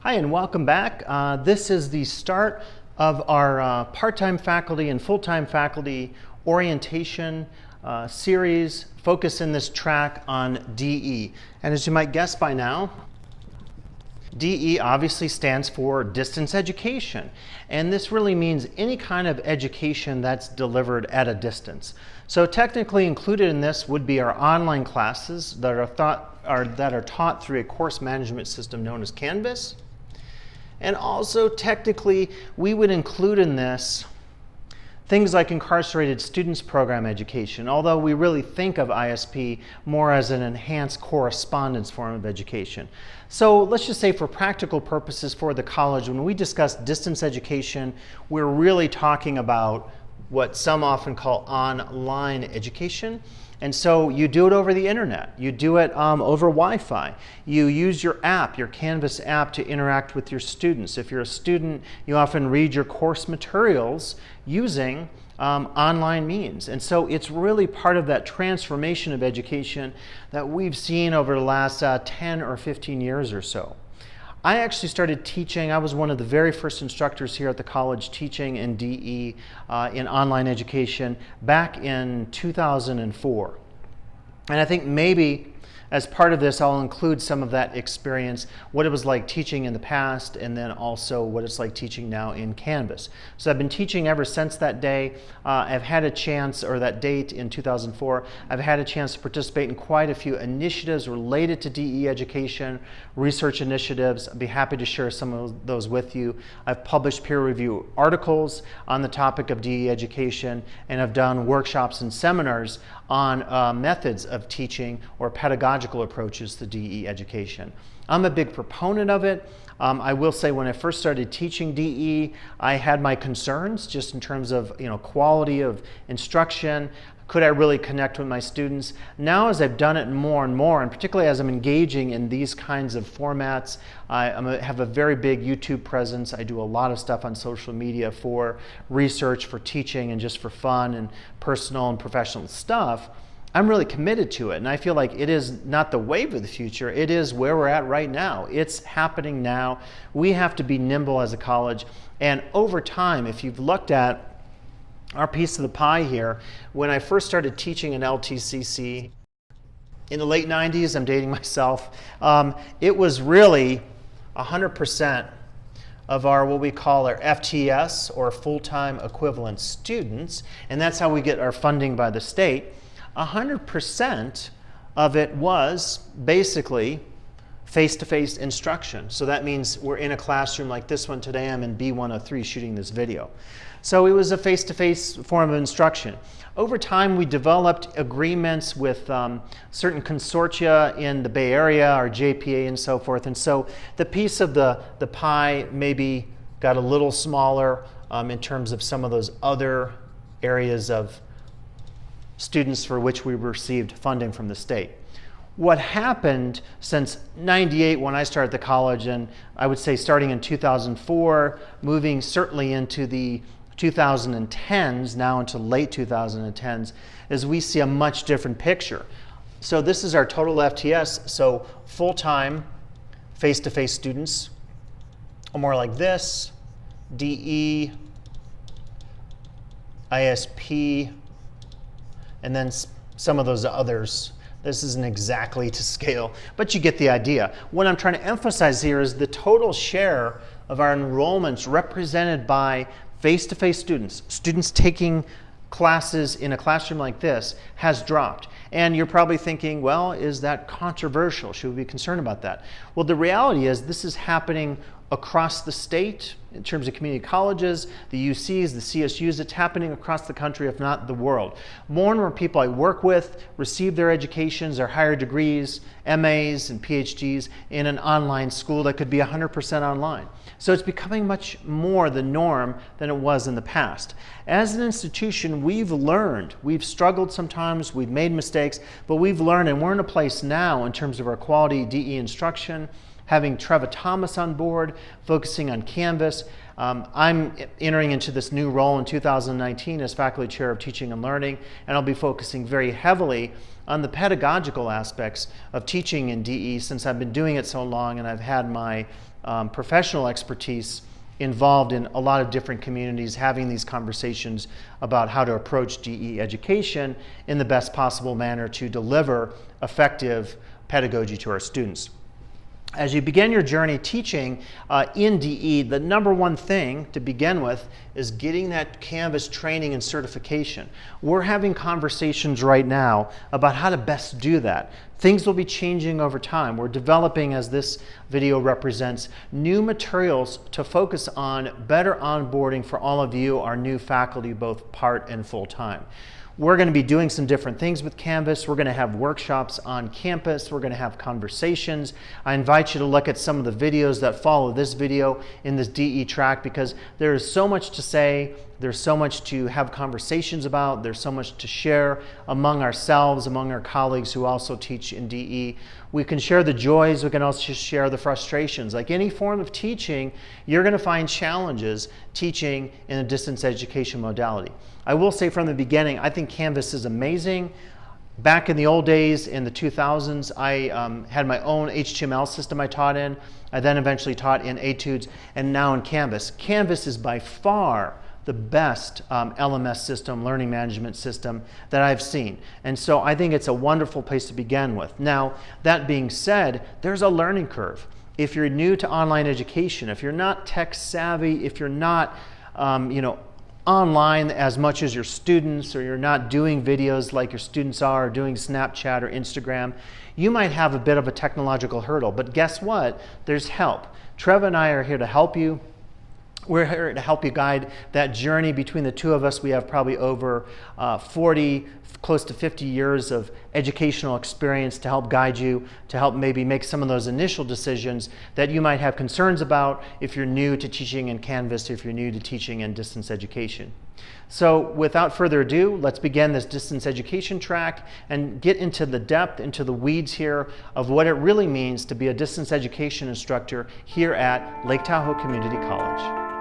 Hi, and welcome back. This is the start of our part-time faculty and full-time faculty orientation series focused in this track on DE. And as you might guess by now, DE obviously stands for distance education, and this really means any kind of education that's delivered at a distance. So technically included in this would be our online classes that are taught through a course management system known as Canvas. And also technically we would include in this things like incarcerated students program education, although we really think of ISP more as an enhanced correspondence form of education. So let's just say for practical purposes for the college, when we discuss distance education, we're really talking about what some often call online education. And so you do it over the internet, you do it over Wi-Fi, you use your app, your Canvas app, to interact with your students. If you're a student, you often read your course materials using online means. And so it's really part of that transformation of education that we've seen over the last 10 or 15 years or so. I actually started teaching. I was one of the very first instructors here at the college teaching in DE in online education back in 2004. And I think maybe as part of this, I'll include some of that experience, what it was like teaching in the past, and then also what it's like teaching now in Canvas. So I've been teaching ever since that day. I've had a chance, or that date in 2004, I've had a chance to participate in quite a few initiatives related to DE education, research initiatives. I'd be happy to share some of those with you. I've published peer review articles on the topic of DE education, and I've done workshops and seminars on methods of teaching or pedagogical approaches to DE education. I'm a big proponent of it. I will say when I first started teaching DE, I had my concerns just in terms of quality of instruction. Could I really connect with my students? Now as I've done it more and more, and particularly as I'm engaging in these kinds of formats, I have a very big YouTube presence. I do a lot of stuff on social media for research, for teaching, and just for fun and personal and professional stuff. I'm really committed to it, and I feel like it is not the wave of the future, it is where we're at right now. It's happening now. We have to be nimble as a college, and over time, if you've looked at our piece of the pie here, when I first started teaching in LTCC in the late 90s, I'm dating myself, it was really 100% of our what we call our FTS, or full-time equivalent students, and that's how we get our funding by the state. 100% of it was basically face-to-face instruction. So that means we're in a classroom like this one today. I'm in B103 shooting this video. So it was a face-to-face form of instruction. Over time, we developed agreements with certain consortia in the Bay Area, or JPA and so forth. And so the piece of the pie maybe got a little smaller in terms of some of those other areas of students for which we received funding from the state. What happened since '98 when I started the college, and I would say starting in 2004, moving certainly into the 2010s, now into late 2010s, is we see a much different picture. So this is our total FTS, so full-time face-to-face students are more like this: DE, ISP, and then some of those others. This isn't exactly to scale, but you get the idea. What I'm trying to emphasize here is the total share of our enrollments represented by face-to-face students, students taking classes in a classroom like this, has dropped. And you're probably thinking, well, is that controversial? Should we be concerned about that? Well, the reality is this is happening across the state in terms of community colleges, the UCs, the CSUs. It's happening across the country, if not the world. More and more people I work with receive their educations, their higher degrees, MAs and PhDs in an online school that could be 100% online. So it's becoming much more the norm than it was in the past. As an institution, we've learned. We've struggled sometimes, we've made mistakes, but we've learned, and we're in a place now in terms of our quality DE instruction, having Trevor Thomas on board, focusing on Canvas, I'm entering into this new role in 2019 as Faculty Chair of Teaching and Learning, and I'll be focusing very heavily on the pedagogical aspects of teaching in DE since I've been doing it so long and I've had my professional expertise involved in a lot of different communities having these conversations about how to approach DE education in the best possible manner to deliver effective pedagogy to our students. As you begin your journey teaching in DE, the number one thing to begin with is getting that Canvas training and certification. We're having conversations right now about how to best do that. Things will be changing over time. We're developing, as this video represents, new materials to focus on better onboarding for all of you, our new faculty, both part and full-time. We're going to be doing some different things with Canvas. We're going to have workshops on campus. We're going to have conversations. I invite you to look at some of the videos that follow this video in this DE track because there is so much to say. There's so much to have conversations about. There's so much to share among ourselves, among our colleagues who also teach in DE. We can share the joys. We can also share the frustrations. Like any form of teaching, you're going to find challenges teaching in a distance education modality. I will say from the beginning, I think Canvas is amazing. Back in the old days, in the 2000s, I had my own HTML system I taught in. I then eventually taught in Etudes, and now in Canvas. Canvas is by far the best LMS system, learning management system that I've seen. And so I think it's a wonderful place to begin with. Now, that being said, there's a learning curve. If you're new to online education, if you're not tech savvy, if you're not online as much as your students, or you're not doing videos like your students are, or doing Snapchat or Instagram, you might have a bit of a technological hurdle. But guess what? There's help. Trev and I are here to help you. We're here to help you guide that journey. Between the two of us, we have probably over 40, close to 50 years of educational experience to help guide you, to help maybe make some of those initial decisions that you might have concerns about if you're new to teaching in Canvas, if you're new to teaching in distance education. So without further ado, let's begin this distance education track and get into the depth, into the weeds here of what it really means to be a distance education instructor here at Lake Tahoe Community College.